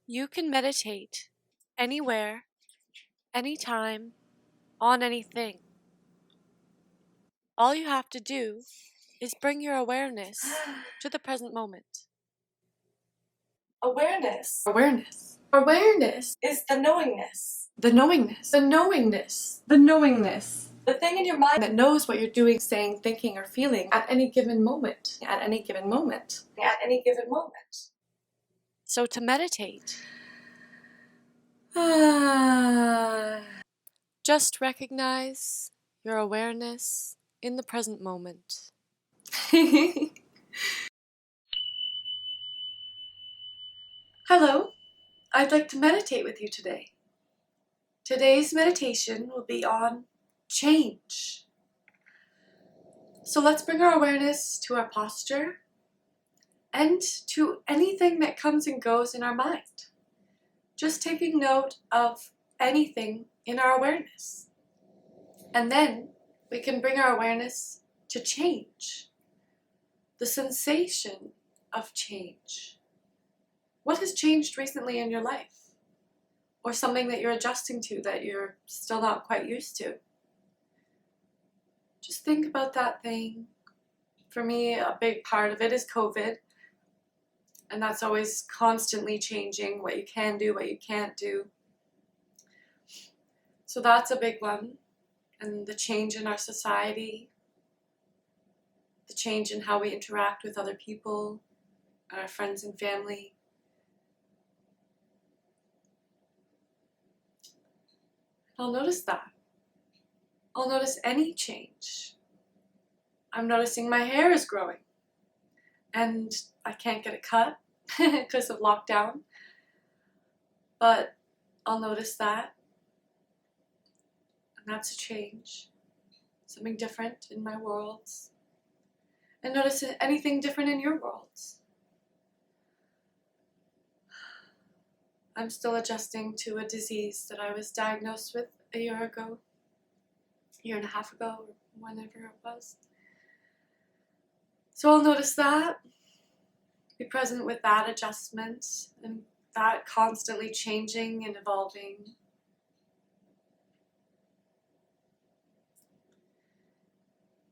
You can meditate anywhere, anytime, on anything. All you have to do is bring your awareness to the present moment. Awareness. Awareness. Awareness is the knowingness. The knowingness. The knowingness. The knowingness. The thing in your mind That knows what you're doing, saying, thinking, or feeling at any given moment. At any given moment. at any given moment. So to meditate, just recognize your awareness in the present moment. Hello, I'd like to meditate with you today. Today's meditation will be on change. So let's bring our awareness to our posture and to anything that comes and goes in our mind. Just taking note of anything in our awareness. And then we can bring our awareness to change. The sensation of change. What has changed recently in your life? Or something that you're adjusting to that you're still not quite used to? Just think about that thing. For me, a big part of it is COVID. And that's always constantly changing what you can do, what you can't do. So that's a big one. And the change in our society, the change in how we interact with other people, our friends and family. I'll notice that. I'll notice any change. I'm noticing my hair is growing. And I can't get it cut because of lockdown. But I'll notice that. And that's a change. Something different in my worlds. And notice anything different in your worlds. I'm still adjusting to a disease that I was diagnosed with a year ago, year and a half ago, or whenever it was. So I'll notice that, be present with that adjustment, and that constantly changing and evolving.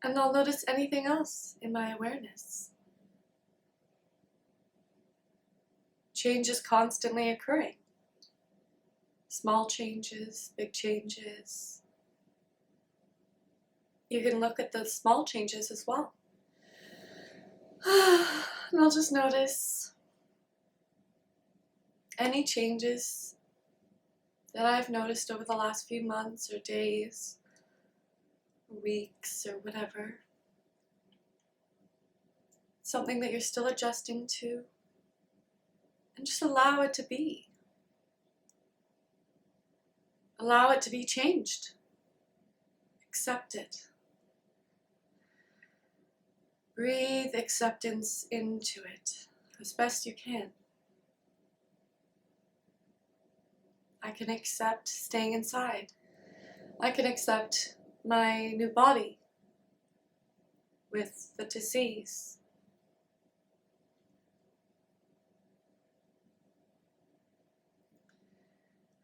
And I'll notice anything else in my awareness. Change is constantly occurring. Small changes, big changes. You can look at the small changes as well. And I'll just notice any changes that I've noticed over the last few months or days, weeks or whatever. Something that you're still adjusting to. And just allow it to be. Allow it to be changed. Accept it. Breathe acceptance into it as best you can. I can accept staying inside. I can accept my new body with the disease.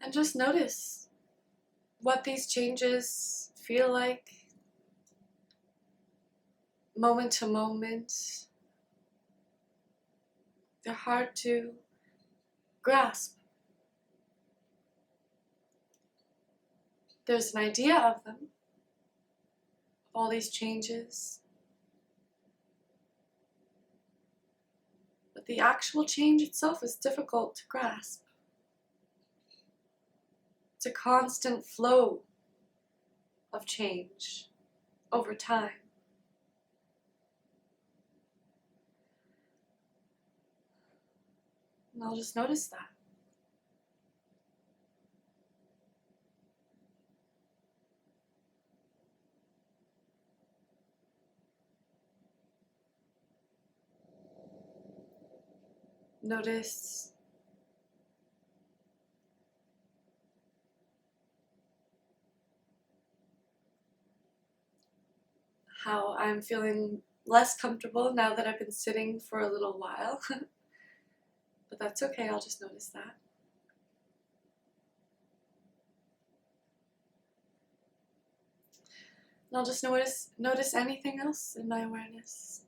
And just notice what these changes feel like moment to moment. They're hard to grasp. There's an idea of them, of all these changes. But the actual change itself is difficult to grasp. It's a constant flow of change over time. And I'll just notice that. Notice how I'm feeling less comfortable now that I've been sitting for a little while. But that's okay, I'll just notice that. And I'll just notice anything else in my awareness.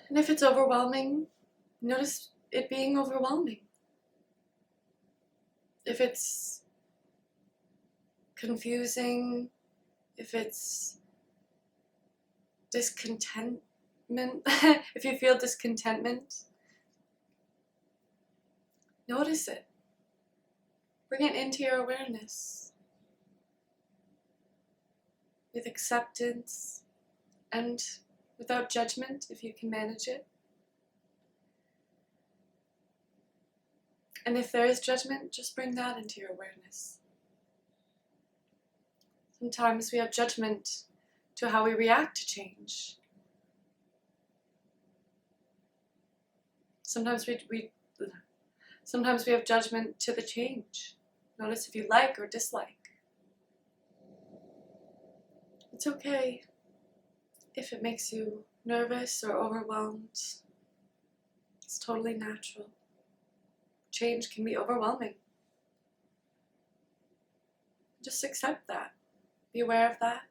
And if it's overwhelming, notice it being overwhelming. If it's confusing, if it's discontentment, if you feel discontentment, notice it. Bring it into your awareness with acceptance and without judgment if you can manage it. And if there is judgment, just bring that into your awareness. Sometimes we have judgment to how we react to change. Sometimes we have judgment to the change. Notice if you like or dislike. It's okay if it makes you nervous or overwhelmed. It's totally natural. Change can be overwhelming. Just accept that. Be aware of that.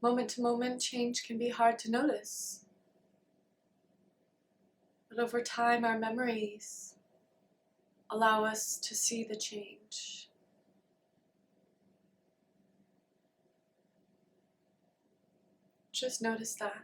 Moment to moment, change can be hard to notice. But over time, our memories allow us to see the change. Just notice that.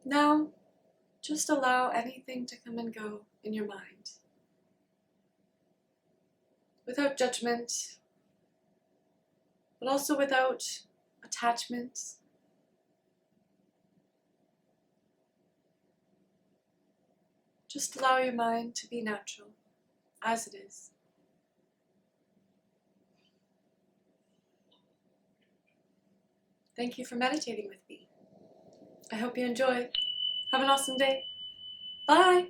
Now, just allow anything to come and go in your mind. Without judgment, but also without attachment. Just allow your mind to be natural, as it is. Thank you for meditating with me. I hope you enjoy. Have an awesome day. Bye!